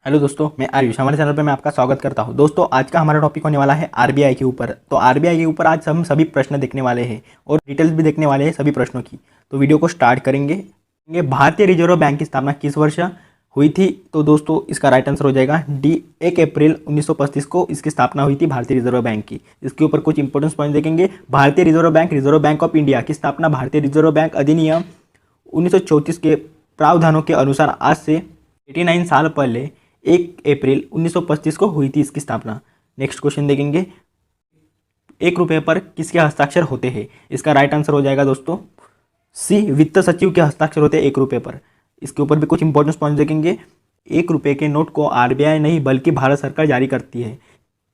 Hello दोस्तों, मैं आयुष। हमारे चैनल पर मैं आपका स्वागत करता हूं। दोस्तों, आज का हमारा टॉपिक होने वाला है आरबीआई के ऊपर। तो आरबीआई के ऊपर आज हम सभी प्रश्न देखने वाले हैं और डिटेल्स भी देखने वाले हैं सभी प्रश्नों की। तो वीडियो को स्टार्ट करेंगे। ये भारतीय रिजर्व बैंक की स्थापना किस वर्ष हुई थी? तो दोस्तों, इसका राइट आंसर हो जाएगा डी, 1 अप्रैल 1935 को इसकी स्थापना हुई थी भारतीय रिजर्व बैंक की। इसके ऊपर कुछ इंपॉर्टेंट पॉइंट देखेंगे। भारतीय रिजर्व बैंक ऑफ इंडिया की स्थापना भारतीय रिजर्व बैंक अधिनियम 1934 के प्रावधानों के अनुसार आज से 89 साल पहले 1 अप्रैल 1935 को हुई थी इसकी स्थापना। नेक्स्ट क्वेश्चन देखेंगे। 1 रुपये पर किसके हस्ताक्षर होते हैं? इसका राइट आंसर हो जाएगा दोस्तों सी, वित्त सचिव के हस्ताक्षर होते हैं 1 रुपये पर। इसके ऊपर भी कुछ इंपॉर्टेंट पॉइंट देखेंगे। 1 रुपये के नोट को आरबीआई नहीं बल्कि भारत सरकार जारी करती है।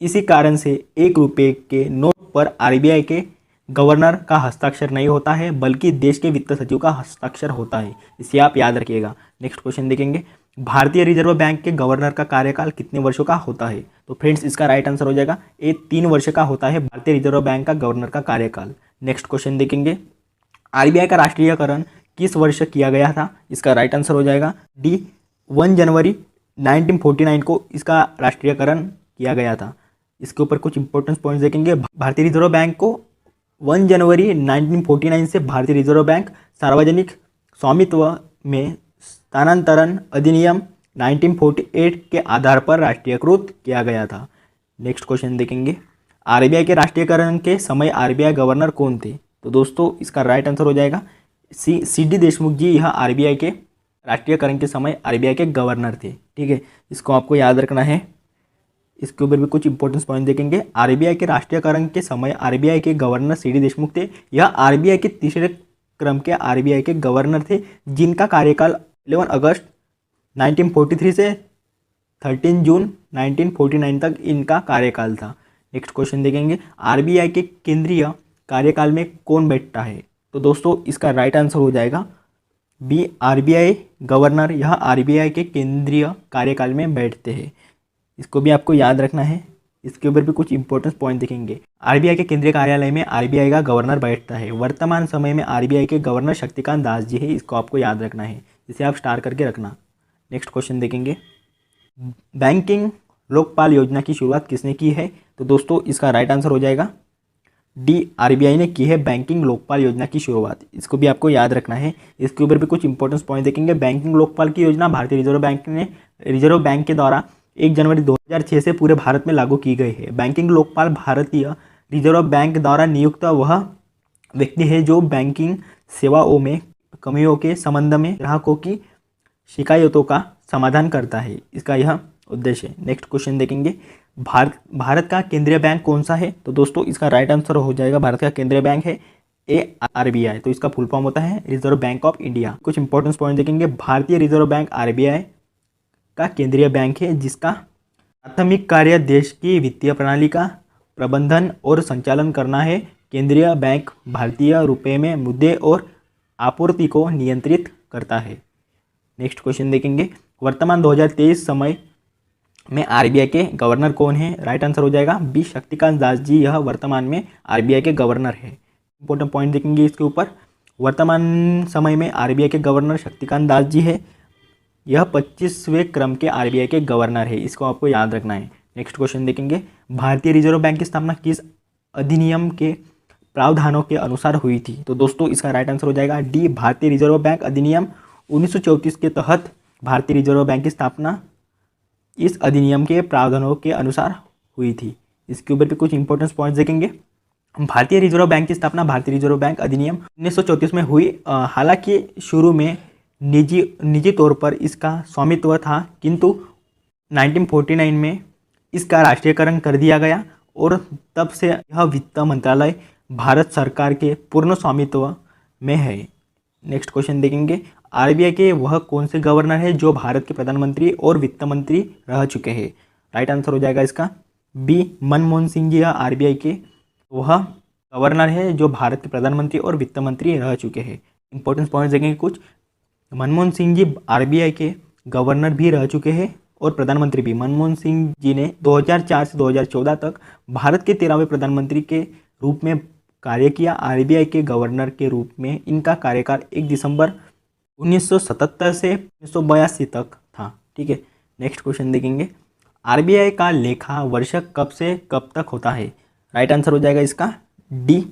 इसी कारण से 1 रुपये के नोट पर आरबीआई के गवर्नर का हस्ताक्षर नहीं होता है बल्कि देश के वित्त सचिव का हस्ताक्षर होता है। इसे आप याद रखिएगा। नेक्स्ट क्वेश्चन देखेंगे। भारतीय रिजर्व बैंक के गवर्नर का कार्यकाल कितने वर्षों का होता है? तो फ्रेंड्स, इसका राइट आंसर हो जाएगा ये 3 वर्ष का होता है भारतीय रिजर्व बैंक का गवर्नर का कार्यकाल। नेक्स्ट क्वेश्चन देखेंगे। आरबीआई का राष्ट्रीयकरण किस वर्ष किया गया था? इसका राइट आंसर हो जाएगा डी, 1 जनवरी 1949 को इसका राष्ट्रीयकरण किया गया था। इसके ऊपर कुछ इंपॉर्टेंट पॉइंट्स देखेंगे। भारतीय रिजर्व बैंक को 1 जनवरी 1949 से भारतीय रिजर्व बैंक सार्वजनिक स्वामित्व में स्थानांतरण अधिनियम 1948 के आधार पर राष्ट्रीयकृत किया गया था। नेक्स्ट क्वेश्चन देखेंगे। आरबीआई के राष्ट्रीयकरण के समय आरबीआई गवर्नर कौन थे? तो दोस्तों, इसका राइट आंसर हो जाएगा सी डी देशमुख जी। यह आरबीआई के राष्ट्रीयकरण के समय आरबीआई के गवर्नर थे। ठीक है, इसको आपको याद रखना है। इसके ऊपर भी कुछ इंपॉर्टेंट पॉइंट देखेंगे। आरबीआई के राष्ट्रीयकरण के समय आरबीआई के गवर्नर सी डी देशमुख थे। यह आरबीआई के तीसरे क्रम के आरबीआई के गवर्नर थे जिनका कार्यकाल 11 अगस्त 1943 से 13 जून 1949 तक इनका कार्यकाल था। नेक्स्ट क्वेश्चन देखेंगे। आरबीआई के केंद्रीय कार्यकाल में कौन बैठता है? तो दोस्तों, इसका राइट आंसर हो जाएगा बी, आरबीआई गवर्नर। यह आरबीआई के केंद्रीय कार्यकाल में बैठते हैं। इसको भी आपको याद रखना है। इसके ऊपर भी कुछ इंपॉर्टेंट पॉइंट देखेंगे। आरबीआई के केंद्रीय कार्यालय में आरबीआई का गवर्नर बैठता है। वर्तमान समय में आरबीआई के गवर्नर शक्तिकांत दास जी है। इसको आपको याद रखना है। इसे आप स्टार करके रखना। नेक्स्ट क्वेश्चन देखेंगे। बैंकिंग लोकपाल योजना की शुरुआत किसने की है? तो दोस्तों, इसका राइट आंसर हो जाएगा डी, आरबीआई ने की है बैंकिंग लोकपाल योजना की शुरुआत। इसको भी आपको याद रखना है। इसके ऊपर भी कुछ इंपॉर्टेंट पॉइंट देखेंगे। बैंकिंग लोकपाल की योजना भारतीय रिजर्व बैंक के द्वारा 1 जनवरी 2006 से पूरे भारत में लागू की गई है। बैंकिंग लोकपाल भारतीय रिजर्व बैंक द्वारा नियुक्त वह व्यक्ति है जो बैंकिंग सेवाओं में कमियों के संबंध में ग्राहकों की शिकायतों का समाधान करता है। इसका यह उद्देश्य है। नेक्स्ट क्वेश्चन देखेंगे। भारत का केंद्रीय बैंक कौन सा है? तो दोस्तों, इसका राइट आंसर हो जाएगा भारत का केंद्रीय बैंक है ए, आरबीआई। तो इसका फुल फॉर्म होता है रिजर्व बैंक ऑफ इंडिया। कुछ इंपॉर्टेंट पॉइंट देखेंगे। भारतीय रिजर्व बैंक आरबीआई का केंद्रीय बैंक है जिसका प्राथमिक कार्य देश की वित्तीय प्रणाली का प्रबंधन और संचालन करना है। केंद्रीय बैंक भारतीय रुपये में मुद्दे और आपूर्ति को नियंत्रित करता है। नेक्स्ट क्वेश्चन देखेंगे। वर्तमान 2023 समय में आरबीआई के गवर्नर कौन है? राइट आंसर हो जाएगा बी, शक्तिकांत दास जी। यह वर्तमान में आरबीआई के गवर्नर है। इंपॉर्टेंट पॉइंट देखेंगे इसके ऊपर। वर्तमान समय में आरबीआई के गवर्नर शक्तिकांत दास जी है। यह 25वें क्रम के आरबीआई के गवर्नर है। इसको आपको याद रखना है। नेक्स्ट क्वेश्चन देखेंगे। भारतीय रिजर्व बैंक की स्थापना किस अधिनियम के प्रावधानों के अनुसार हुई थी? तो दोस्तों, इसका राइट आंसर हो जाएगा डी, भारतीय रिजर्व बैंक अधिनियम 1934 के तहत भारतीय रिजर्व बैंक की स्थापना इस अधिनियम के प्रावधानों के अनुसार हुई थी। इसके ऊपर भी कुछ इंपॉर्टेंट पॉइंट्स देखेंगे। भारतीय रिजर्व बैंक की स्थापना भारतीय रिजर्व बैंक अधिनियम 1934 में हुई। हालांकि शुरू में निजी तौर पर इसका स्वामित्व था, किंतु 1949 में इसका राष्ट्रीयकरण कर दिया गया और तब से यह वित्त मंत्रालय भारत सरकार के पूर्ण स्वामित्व में है। नेक्स्ट क्वेश्चन देखेंगे। आरबीआई के वह कौन से गवर्नर है जो भारत के प्रधानमंत्री और वित्त मंत्री रह चुके हैं? राइट आंसर हो जाएगा इसका बी, मनमोहन सिंह जी। आरबीआई के वह गवर्नर है जो भारत के प्रधानमंत्री और वित्त मंत्री रह चुके हैं। इंपॉर्टेंट पॉइंट्स देखेंगे कुछ। मनमोहन सिंह जी आरबीआई के गवर्नर भी रह चुके हैं और प्रधानमंत्री भी। मनमोहन सिंह जी ने 2004 से 2014 तक भारत के 13वें प्रधानमंत्री के रूप में कार्य किया। आरबीआई के गवर्नर के रूप में इनका कार्यकाल 1 दिसंबर 1977 से 1982 तक था। ठीक है, नेक्स्ट क्वेश्चन देखेंगे, आरबीआई का लेखा वर्षक कब से कब तक होता है? राइट आंसर हो जाएगा इसका डी,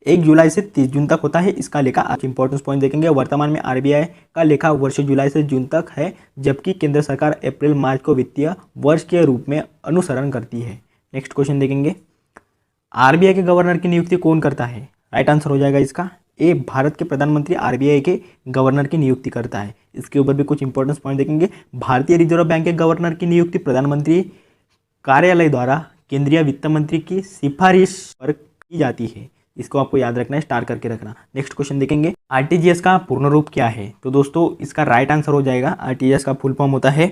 1 जुलाई से 30 जून तक होता है इसका लेखा। आज इंपॉर्टेंस पॉइंट देखेंगे, वर्तमान में आरबीआई का लेखा वर्ष जुलाई से जून तक है, जबकि केंद्र सरकार अप्रैल मार्च को वित्तीय वर्ष के रूप में अनुसरण करती है। नेक्स्ट क्वेश्चन देखेंगे, आरबीआई के गवर्नर की नियुक्ति कौन करता है? राइट आंसर हो जाएगा इसका ए, भारत के प्रधानमंत्री आरबीआई के गवर्नर की नियुक्ति करता है। इसके ऊपर भी कुछ इंपॉर्टेंस पॉइंट देखेंगे, भारतीय रिजर्व बैंक के गवर्नर की नियुक्ति प्रधानमंत्री कार्यालय द्वारा केंद्रीय वित्त मंत्री की सिफारिश पर की जाती है। इसको आपको याद रखना है, स्टार करके रखना। नेक्स्ट क्वेश्चन देखेंगे, आरटीजीएस का पूर्ण रूप क्या है? तो दोस्तों इसका राइट आंसर हो जाएगा, आरटीजीएस का फुल फॉर्म होता है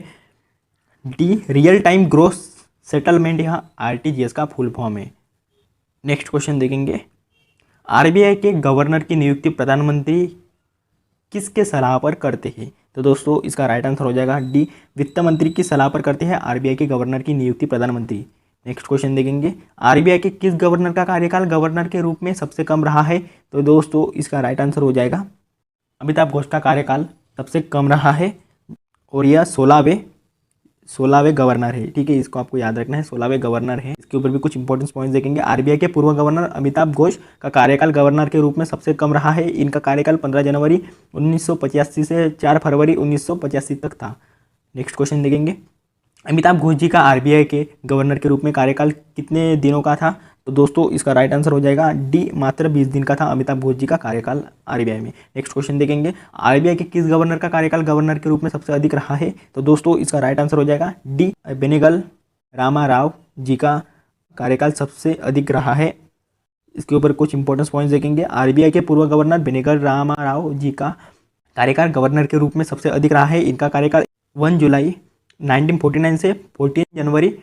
the, real time gross settlement, यह आरटीजीएस का फुल फॉर्म है। नेक्स्ट क्वेश्चन देखेंगे, आरबीआई के गवर्नर की नियुक्ति प्रधानमंत्री किसके सलाह पर करते हैं? तो दोस्तों इसका राइट आंसर हो जाएगा डी, वित्त मंत्री की सलाह पर करते हैं आरबीआई के गवर्नर की नियुक्ति प्रधानमंत्री। नेक्स्ट क्वेश्चन देखेंगे, आरबीआई के किस गवर्नर का कार्यकाल गवर्नर के रूप में सबसे कम रहा है? तो दोस्तों इसका राइट आंसर हो जाएगा अमिताभ घोष का कार्यकाल सबसे कम रहा है और यह 16वें गवर्नर है। ठीक है, इसको आपको याद रखना है, 16वें गवर्नर है। इसके ऊपर भी कुछ इंपॉर्टेंट पॉइंट्स देखेंगे, आरबीआई के पूर्व गवर्नर अमिताभ घोष का कार्यकाल गवर्नर के रूप में सबसे कम रहा है। इनका कार्यकाल 15 जनवरी 1985 से 4 फरवरी 1985 तक था। नेक्स्ट क्वेश्चन देखेंगे, अमिताभ घोष जी का आरबीआई के गवर्नर के रूप में कार्यकाल कितने दिनों का था? तो दोस्तों इसका राइट आंसर हो जाएगा डी, मात्र 20 दिन का था अमिताभ घोष जी का कार्यकाल आरबीआई में। नेक्स्ट क्वेश्चन देखेंगे, आरबीआई के किस गवर्नर का कार्यकाल गवर्नर के रूप में सबसे अधिक रहा है? तो दोस्तों इसका राइट आंसर हो जाएगा डी, बेनेगल रामा राव जी का कार्यकाल सबसे अधिक रहा है। इसके ऊपर कुछ इंपॉर्टेंट पॉइंट्स देखेंगे, आरबीआई के पूर्व गवर्नर बेनेगल रामा राव जी का कार्यकाल गवर्नर के रूप में सबसे अधिक रहा है। इनका कार्यकाल 1 जुलाई 1949 से 14 जनवरी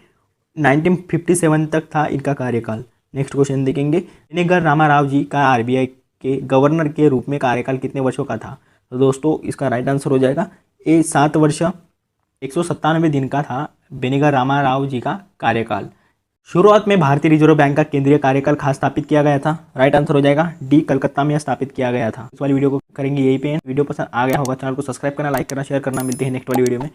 1957 तक था इनका कार्यकाल। नेक्स्ट क्वेश्चन देखेंगे, बेनेगल रामा राव जी का आरबीआई के गवर्नर के रूप में कार्यकाल कितने वर्षों का था? तो दोस्तों इसका राइट आंसर हो जाएगा ए, 7 वर्ष 197 दिन का था बेनेगल रामा राव जी का कार्यकाल। शुरुआत में भारतीय रिजर्व बैंक का केंद्रीय कार्यकाल कहाँ स्थापित किया गया था? राइट आंसर हो जाएगा डी, कलकत्ता में स्थापित किया गया था। इस वाली वीडियो को करेंगे यही पे। वीडियो पसंद आ गया होगा, चैनल को सब्सक्राइब करना, लाइक करना, शेयर करना। मिलते हैं नेक्स्ट वाली वीडियो में।